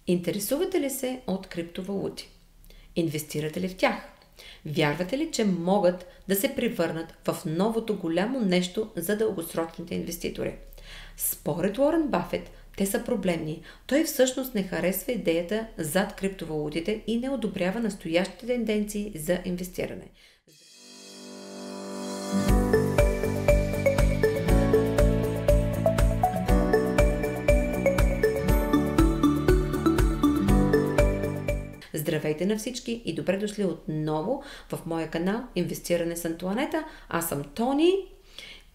Интересувате ли се от криптовалути? Инвестирате ли в тях? Вярвате ли, че могат да се превърнат в новото голямо нещо за дългосрочните инвеститори? Според Уорън Бъфет, те са проблемни. Той всъщност не харесва идеята зад криптовалутите и не одобрява настоящите тенденции за инвестиране. Здравейте на всички и добре дошли отново в моя канал Инвестиране с Антоанета. Аз съм Тони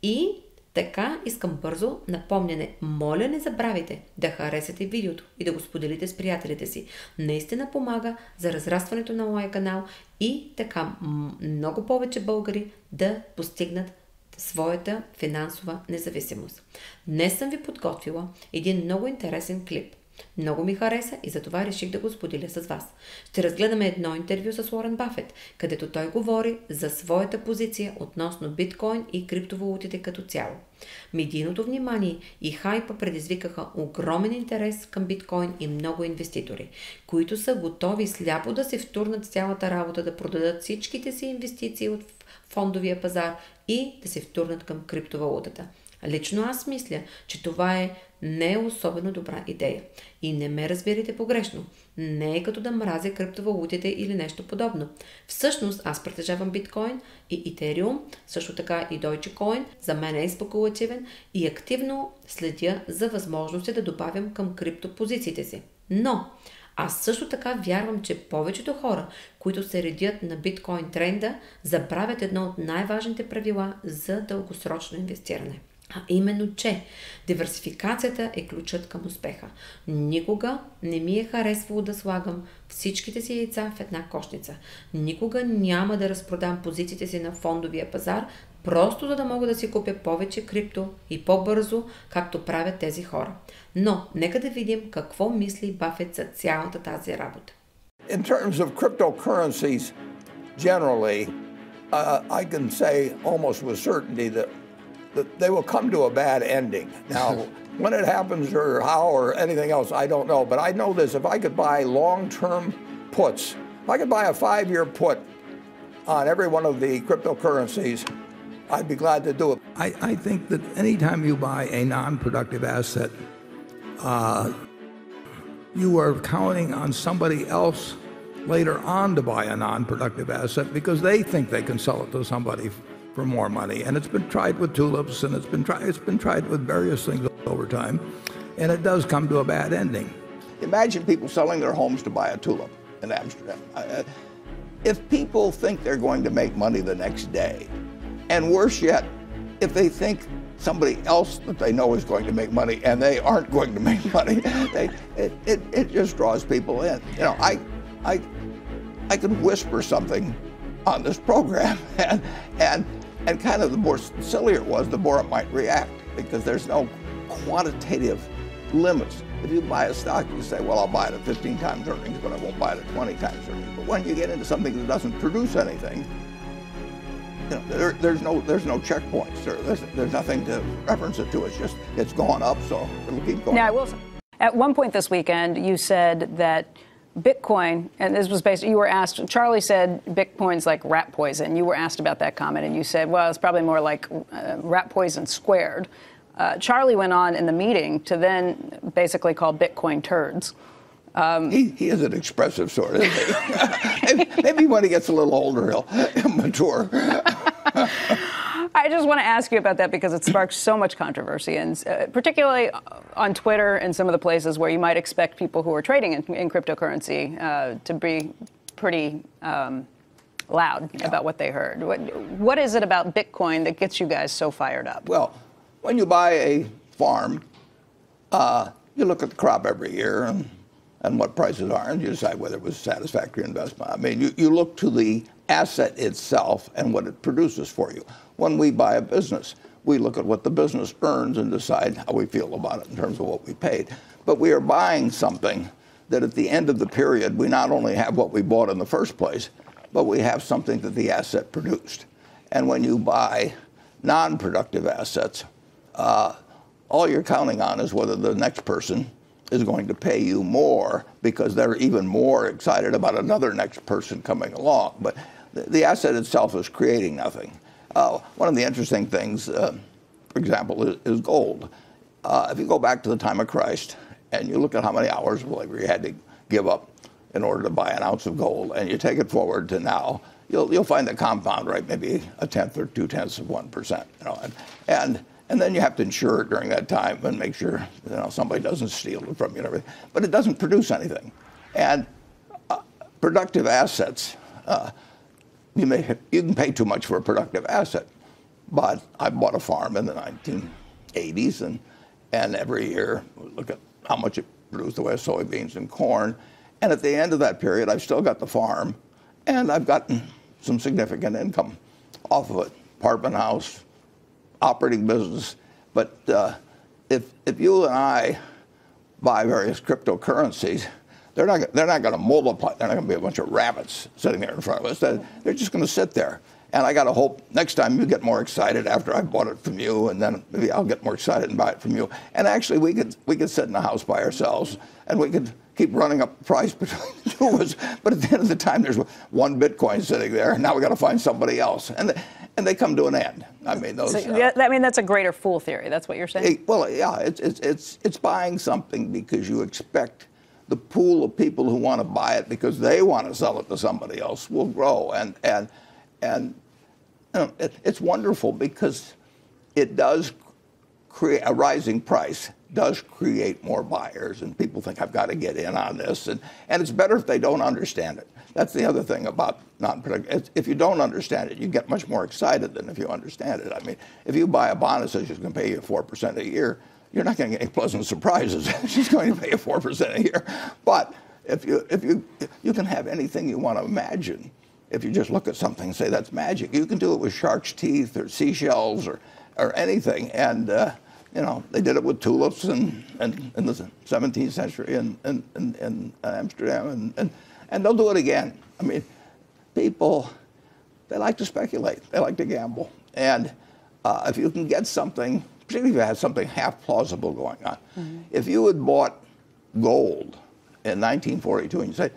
и така искам бързо напомняне. Моля, не забравяйте да харесате видеото и да го споделите с приятелите си. Наистина помага за разрастването на моя канал и така много повече българи да постигнат своята финансова независимост. Днес съм ви подготвила един много интересен клип. Много ми хареса и затова реших да го споделя с вас. Ще разгледаме едно интервю с Уорън Бъфет, където той говори за своята позиция относно биткойн и криптовалутите като цяло. Медийното внимание и хайпа предизвикаха огромен интерес към биткойн и много инвеститори, които са готови сляпо да се втурнат с цялата работа, да продадат всичките си инвестиции от фондовия пазар и да се втурнат към криптовалутата. Лично аз мисля, че това не е особено добра идея. И не ме разберете погрешно. Не е като да мразя криптовалутите или нещо подобно. Всъщност аз притежавам биткойн и етериум, също така и Dogecoin. За мен е спекулативен и активно следя за възможности да добавям към криптопозициите си. Но аз също така вярвам, че повечето хора, които се редят на биткойн тренда, забравят едно от най-важните правила за дългосрочно инвестиране. А именно, че диверсификацията е ключът към успеха. Никога не ми е харесвало да слагам всичките си яйца в една кошница. Никога няма да разпродам позициите си на фондовия пазар, просто за да мога да си купя повече крипто и по-бързо, както правят тези хора. Но нека да видим какво мисли Бъфет за цялата тази работа. In terms of cryptocurrencies generally, I can say almost with certainty that they will come to a bad ending. Now, when it happens or how or anything else, I don't know. But I know this, if I could buy long-term puts, if I could buy a 5-year put on every one of the cryptocurrencies, I'd be glad to do it. I think that anytime you buy a non-productive asset, you are counting on somebody else later on to buy a non-productive asset because they think they can sell it to somebody for more money. And it's been tried with tulips, and it's been tried with various things over time, and it does come to a bad ending. Imagine people selling their homes to buy a tulip in Amsterdam. If people think they're going to make money the next day, and worse yet, if they think somebody else that they know is going to make money and they aren't going to make money, it just draws people in. You know, I could whisper something on this program, and kind of the more sillier it was, the more it might react, because there's no quantitative limits. If you buy a stock, you say, well, I'll buy it at 15 times earnings, but I won't buy it at 20 times earnings. But when you get into something that doesn't produce anything, you know, there's no checkpoints. There's nothing to reference it to. It's just, it's gone up, so it'll keep going. Now, I will say, at one point this weekend, you said that Bitcoin, and this was based, you were asked, Charlie said Bitcoin's like rat poison. You were asked about that comment, and you said, well, it's probably more like rat poison squared. Charlie went on in the meeting to then basically call Bitcoin turds. He is an expressive sort, isn't he? Maybe when he gets a little older, he'll mature. I just want to ask you about that because it sparks so much controversy, and particularly on Twitter and some of the places where you might expect people who are trading in cryptocurrency to be pretty loud about what they heard. What is it about Bitcoin that gets you guys so fired up? Well, when you buy a farm, you look at the crop every year and what prices are, and you decide whether it was a satisfactory investment. I mean, you look to the asset itself and what it produces for you. When we buy a business, we look at what the business earns and decide how we feel about it in terms of what we paid. But we are buying something that at the end of the period, we not only have what we bought in the first place, but we have something that the asset produced. And when you buy non-productive assets, all you're counting on is whether the next person is going to pay you more because they're even more excited about another next person coming along. But the asset itself is creating nothing. One of the interesting things, for example, is gold. If you go back to the time of Christ and you look at how many hours of labor you had to give up in order to buy an ounce of gold, and you take it forward to now, you'll find the compound rate maybe 1/10 or 0.2%. And then you have to insure it during that time and make sure somebody doesn't steal it from you and everything. But it doesn't produce anything. And productive assets, you can pay too much for a productive asset. But I bought a farm in the 1980s, and every year look at how much it produced the way of soybeans and corn. And at the end of that period, I've still got the farm, and I've gotten some significant income off of it. Apartment house, operating business. But if you and I buy various cryptocurrencies, they're not going to multiply. They're not going to be a bunch of rabbits sitting there in front of us. They're just going to sit there. And I got to hope next time you get more excited after I bought it from you, and then maybe I'll get more excited and buy it from you. And actually, we could sit in the house by ourselves, and we could keep running up the price between the two of us. But at the end of the time, there's one Bitcoin sitting there, and now we got to find somebody else. And they come to an end. I mean, those. That's a greater fool theory. That's what you're saying. Well, yeah, it's buying something because you expect the pool of people who want to buy it because they want to sell it to somebody else will grow, and it's wonderful because it does create a rising price. Does create more buyers, and people think I've got to get in on this, and it's better if they don't understand it. That's the other thing about non-productive. If you don't understand it, you get much more excited than if you understand it. I mean, if you buy a bond that says it's going to pay you 4% a year, you're not going to get any pleasant surprises. She's going to pay you 4% a year. But if you can have anything you want to imagine. If you just look at something and say that's magic, you can do it with shark's teeth or seashells or anything. And they did it with tulips in the 17th century in Amsterdam, and they'll do it again. I mean, people, they like to speculate, they like to gamble, and if you can get something, particularly if you have something half plausible going on. Mm-hmm. If you had bought gold in 1942 and you say,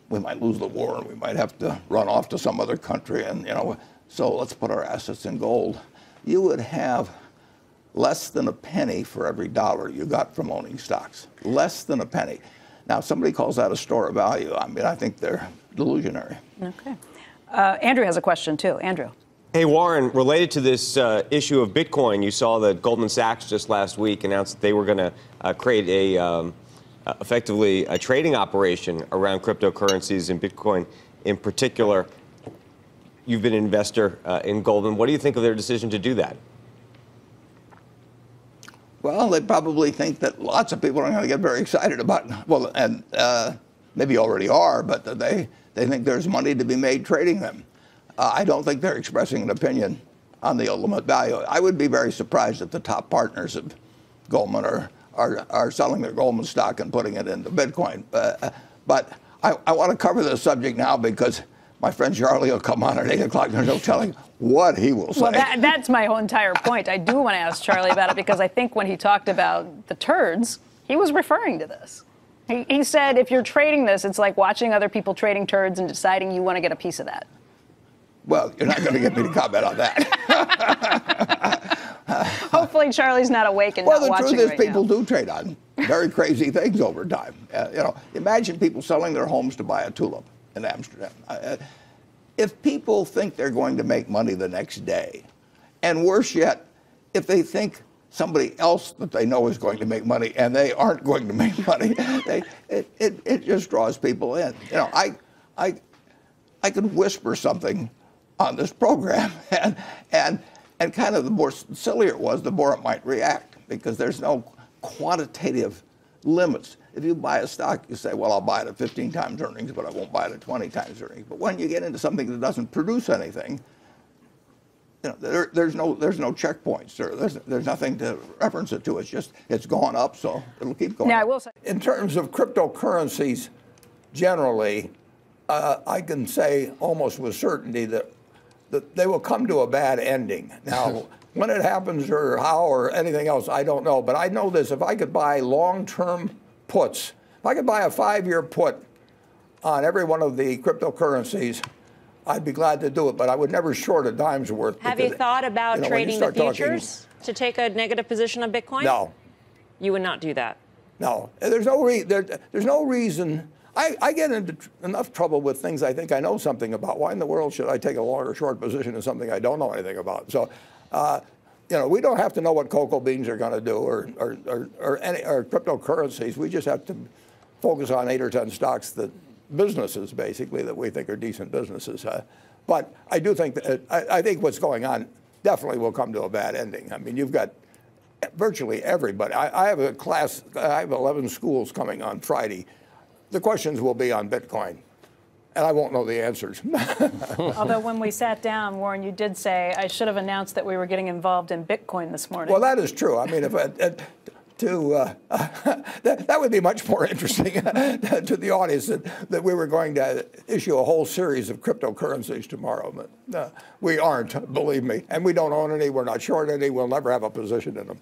we might lose the war and we might have to run off to some other country, and so let's put our assets in gold, you would have less than a penny for every dollar you got from owning stocks. Less than a penny. Now, if somebody calls that a store of value, I mean, I think they're delusionary. Okay. Andrew has a question, too. Andrew. Hey, Warren, related to this issue of Bitcoin, you saw that Goldman Sachs just last week announced that they were going to create effectively a trading operation around cryptocurrencies and Bitcoin in particular. You've been an investor in Goldman. What do you think of their decision to do that? Well, they probably think that lots of people are going to get very excited about it. Well, and maybe already are, but they think there's money to be made trading them. I don't think they're expressing an opinion on the ultimate value. I would be very surprised if the top partners of Goldman are selling their Goldman stock and putting it into Bitcoin. But I want to cover this subject now because my friend Charlie will come on at 8 o'clock and he'll tell you what he will say. Well, that's my whole entire point. I do want to ask Charlie about it because I think when he talked about the turds, he was referring to this. He said if you're trading this, it's like watching other people trading turds and deciding you want to get a piece of that. Well, you're not going to get me to comment on that. Hopefully Charlie's not awake and not watching right now. Well, the truth is people do trade on very crazy things over time. Imagine people selling their homes to buy a tulip in Amsterdam. If people think they're going to make money the next day, and worse yet, if they think somebody else that they know is going to make money and they aren't going to make money, it just draws people in. I could whisper something on this program, and kind of the more sillier it was, the more it might react, because there's no quantitative limits. If you buy a stock, you say, well, I'll buy it at 15 times earnings, but I won't buy it at 20 times earnings. But when you get into something that doesn't produce anything, there's no checkpoints. There's nothing to reference it to. It's just, it's gone up, so it'll keep going. Now, I will say, in terms of cryptocurrencies generally, I can say almost with certainty that they will come to a bad ending. Now, when it happens or how or anything else, I don't know. But I know this: if I could buy long-term puts. If I could buy a 5-year put on every one of the cryptocurrencies, I'd be glad to do it, but I would never short a dime's worth. Have you thought about trading the futures to take a negative position on Bitcoin? No. You would not do that? No. There's no reason. I get into enough trouble with things I think I know something about. Why in the world should I take a long or short position in something I don't know anything about? So, we don't have to know what cocoa beans are going to do or cryptocurrencies. We just have to focus on 8 or 10 stocks that businesses, basically, that we think are decent businesses. But I do think that I think what's going on definitely will come to a bad ending. I mean, you've got virtually everybody. I have a class. I have 11 schools coming on Friday. The questions will be on Bitcoin, and I won't know the answers. Although when we sat down, Warren, you did say, I should have announced that we were getting involved in Bitcoin this morning. Well, that is true. I mean, if that would be much more interesting to the audience that we were going to issue a whole series of cryptocurrencies tomorrow. But we aren't, believe me. And we don't own any, we're not short any, we'll never have a position in them.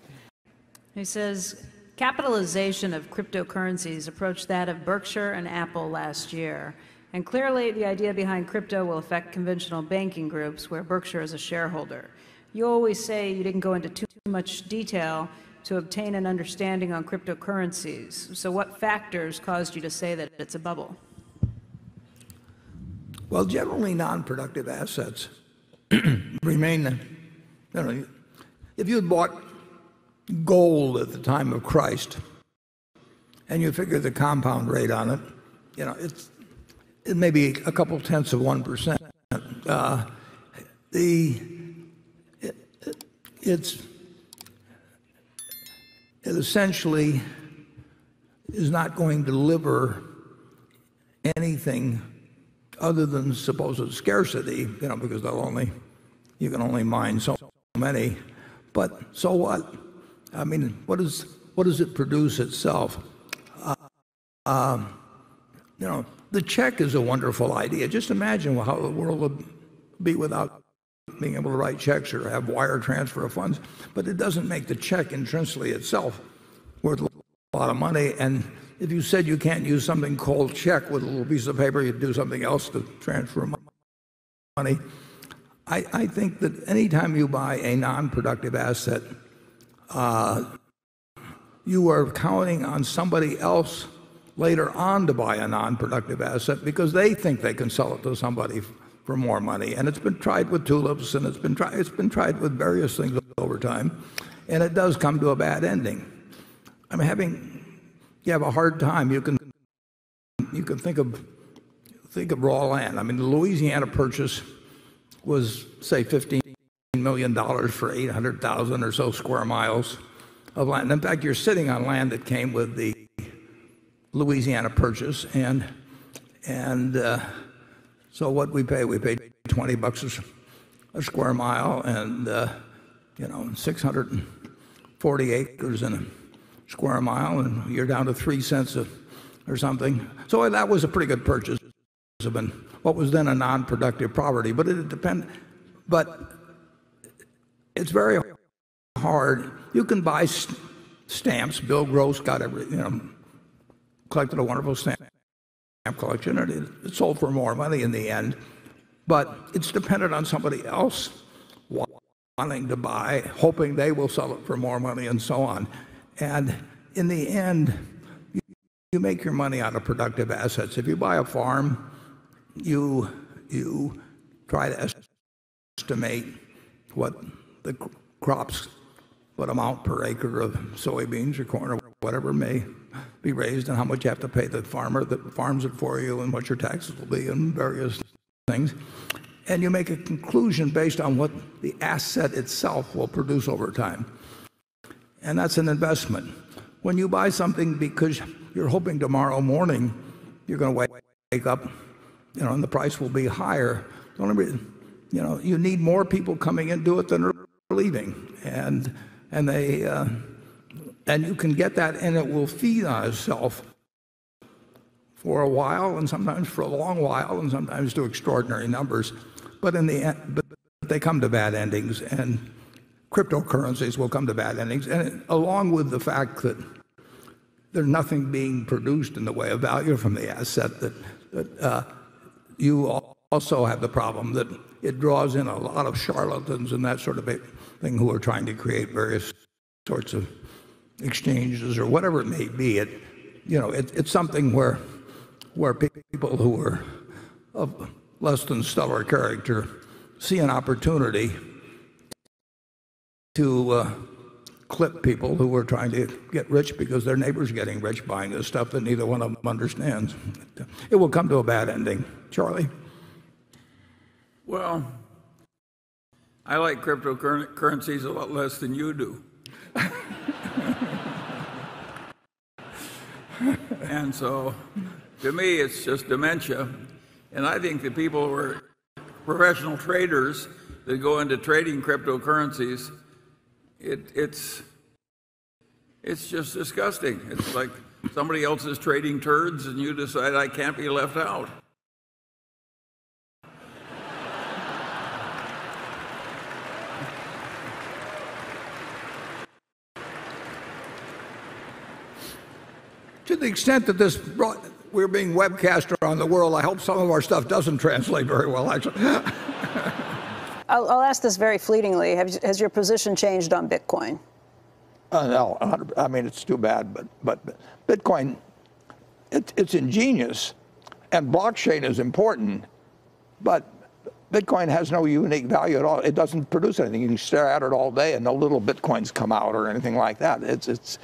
He says, capitalization of cryptocurrencies approached that of Berkshire and Apple last year. And clearly the idea behind crypto will affect conventional banking groups where Berkshire is a shareholder. You always say you didn't go into too much detail to obtain an understanding on cryptocurrencies. So what factors caused you to say that it's a bubble? Well, generally non-productive assets remain, if you had bought gold at the time of Christ and you figure the compound rate on it, it may be a couple tenths of 1%. It essentially is not going to deliver anything other than supposed scarcity, because you can only mine so many. But so what? I mean, what does it produce itself? The check is a wonderful idea. Just imagine how the world would be without being able to write checks or have wire transfer of funds, but it doesn't make the check intrinsically itself worth a lot of money. And if you said you can't use something called check with a little piece of paper, you'd do something else to transfer money. I think that anytime you buy a non-productive asset, you are counting on somebody else later on to buy a non-productive asset because they think they can sell it to somebody for more money. And it's been tried with tulips, and it's been tried with various things over time, and it does come to a bad ending. I mean, you have a hard time. You can think of raw land. I mean, the Louisiana Purchase was, say, $15 million for 800,000 or so square miles of land. In fact, you're sitting on land that came with the Louisiana Purchase, and so what we paid $20 a square mile, and 640 acres in a square mile, and you're down to 3 cents or something. So that was a pretty good purchase of what was then a non-productive property. But it depends. But it's very hard. You can buy stamps. Bill Gross got collected a wonderful stamp collection, and it sold for more money in the end. But it's dependent on somebody else wanting to buy, hoping they will sell it for more money, and so on. And in the end, you make your money out of productive assets. If you buy a farm, you try to estimate what the crops, what amount per acre of soybeans or corn or whatever may be raised, and how much you have to pay the farmer that farms it for you, and what your taxes will be, and various things. And you make a conclusion based on what the asset itself will produce over time. And that's an investment. When you buy something because you're hoping tomorrow morning you're going to wake up, and the price will be higher, you need more people coming into it than are leaving, and you can get that, and it will feed on itself for a while, and sometimes for a long while, and sometimes to extraordinary numbers. But in the end, but they come to bad endings, and cryptocurrencies will come to bad endings. And along with the fact that there's nothing being produced in the way of value from the asset. That you also have the problem that it draws in a lot of charlatans and that sort of thing who are trying to create various sorts of exchanges or whatever it may be. It's something where people who are of less than stellar character see an opportunity to clip people who are trying to get rich because their neighbor's getting rich buying this stuff that neither one of them understands. It will come to a bad ending. Charlie? Well, I like cryptocurrencies a lot less than you do. And so, to me, it's just dementia. And I think that people who are professional traders that go into trading cryptocurrencies, it's just disgusting. It's like somebody else is trading turds and you decide I can't be left out. To the extent that we're being webcast around the world, I hope some of our stuff doesn't translate very well, actually. I'll ask this very fleetingly. Has your position changed on Bitcoin? No, I mean, it's too bad, but Bitcoin, it's ingenious, and blockchain is important, but Bitcoin has no unique value at all. It doesn't produce anything. You can stare at it all day, and no little Bitcoins come out or anything like that. It's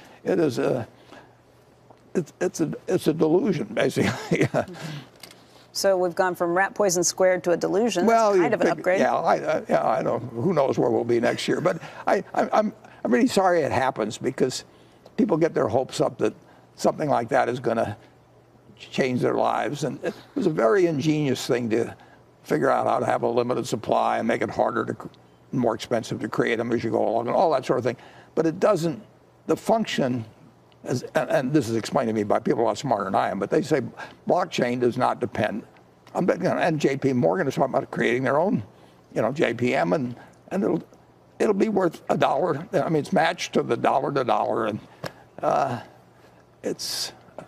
a delusion, basically. So we've gone from rat poison squared to a delusion. Well, that's kind of an upgrade. Yeah, I don't. Who knows where we'll be next year? But I'm really sorry it happens because people get their hopes up that something like that is going to change their lives, and it was a very ingenious thing to figure out how to have a limited supply and make it harder more expensive to create them as you go along, and all that sort of thing. But it doesn't. The function. And this is explained to me by people a lot smarter than I am, but they say blockchain does not depend on Bitcoin. And J.P. Morgan is talking about creating their own, JPM, and it'll be worth $1. I mean, it's matched to the dollar to dollar, and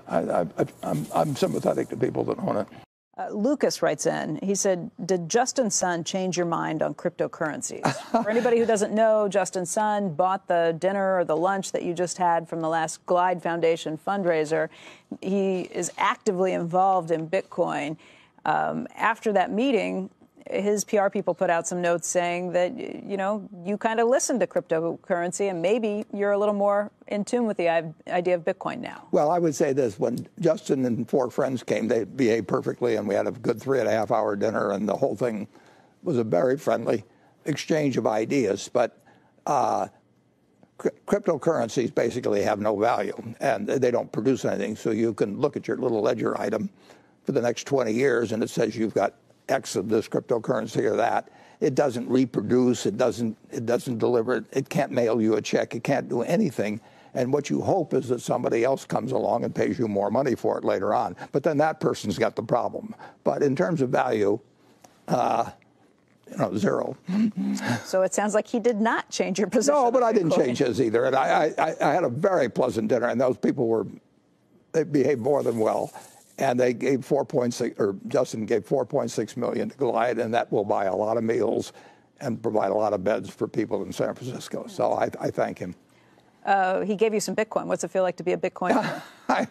I'm sympathetic to people that own it. Lucas writes in, he said, did Justin Sun change your mind on cryptocurrencies? For anybody who doesn't know, Justin Sun bought the dinner or the lunch that you just had from the last Glide Foundation fundraiser. He is actively involved in Bitcoin. After that meeting, his PR people put out some notes saying that, you kind of listened to cryptocurrency and maybe you're a little more in tune with the idea of Bitcoin now. Well, I would say this. When Justin and 4 friends came, they behaved perfectly, and we had a good 3.5-hour dinner, and the whole thing was a very friendly exchange of ideas. But cryptocurrencies basically have no value, and they don't produce anything. So you can look at your little ledger item for the next 20 years, and it says you've got X of this cryptocurrency or that. It doesn't reproduce. It doesn't deliver it. It can't mail you a check. It can't do anything. And what you hope is that somebody else comes along and pays you more money for it later on. But then that person's got the problem. But in terms of value, zero. So it sounds like he did not change your position. No, but I didn't change his either. And I had a very pleasant dinner, and those people they behaved more than well. And they gave Justin gave $4.6 million to Glide, and that will buy a lot of meals and provide a lot of beds for people in San Francisco. So I thank him. He gave you some Bitcoin. What's it feel like to be a Bitcoiner? I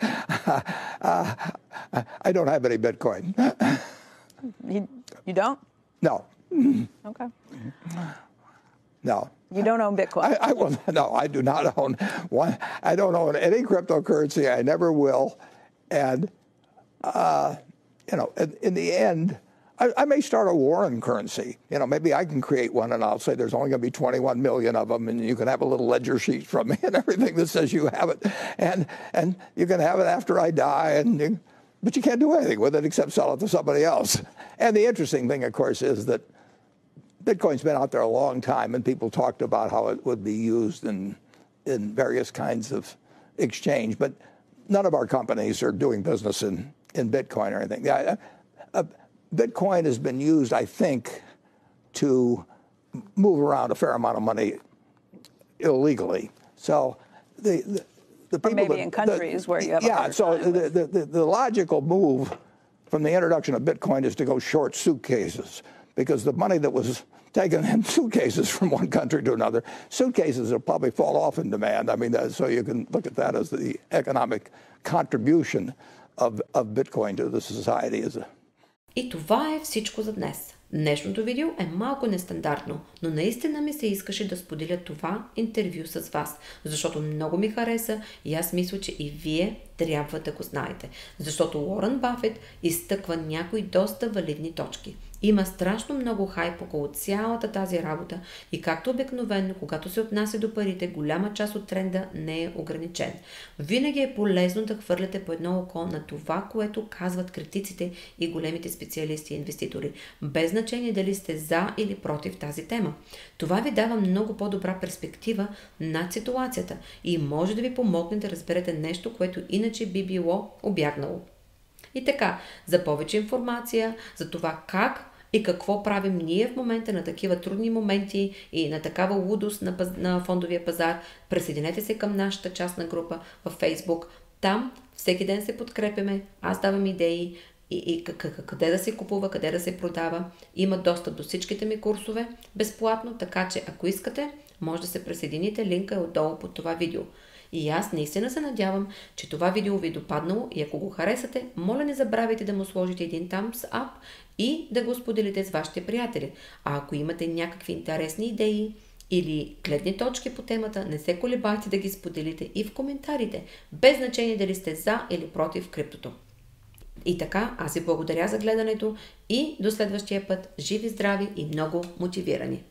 don't have any Bitcoin. You don't? No. Okay. No. You don't own Bitcoin? No, I do not own one. I don't own any cryptocurrency. I never will. And in the end, I may start a war on currency. Maybe I can create one, and I'll say there's only going to be 21 million of them, and you can have a little ledger sheet from me and everything that says you have it, and you can have it after I die, but you can't do anything with it except sell it to somebody else. And the interesting thing, of course, is that Bitcoin's been out there a long time, and people talked about how it would be used in various kinds of exchange, but none of our companies are doing business in Bitcoin or anything. Bitcoin has been used, I think, to move around a fair amount of money illegally. So people maybe in countries where you have a hard so time the logical move from the introduction of Bitcoin is to go short suitcases, because the money that was taken in suitcases from one country to another, suitcases will probably fall off in demand. I mean, so you can look at that as the economic contribution of Bitcoin to the society. И това е всичко за днес. Днешното видео е малко нестандартно, но наистина ми се искаше да споделя това интервю с вас, защото много ми хареса и аз мисля, че и вие трябва да го знаете. Защото Уорън Бъфет изтъква някои доста валидни точки. Има страшно много хайп около цялата тази работа и както обикновено, когато се отнася до парите, голяма част от тренда не е ограничен. Винаги е полезно да хвърляте по едно око на това, което казват критиците и големите специалисти и инвеститори, без значение дали сте за или против тази тема. Това ви дава много по-добра перспектива над ситуацията и може да ви помогне да разберете нещо, което иначе би било обягнало. И така, за повече информация за това как и какво правим ние в момента на такива трудни моменти и на такава лудост на фондовия пазар, присъединете се към нашата частна група в Facebook. Там всеки ден се подкрепяме, аз давам идеи и къде да се купува, къде да се продава. Има достъп до всичките ми курсове безплатно, така че ако искате, може да се присъедините, линка е отдолу под това видео. И аз наистина се надявам, че това видео ви е допаднало и ако го харесате, моля не забравяйте да му сложите един thumbs up и да го споделите с вашите приятели. А ако имате някакви интересни идеи или гледни точки по темата, не се колебайте да ги споделите и в коментарите, без значение дали сте за или против криптото. И така, аз ви благодаря за гледането и до следващия път. Живи, здрави и много мотивирани!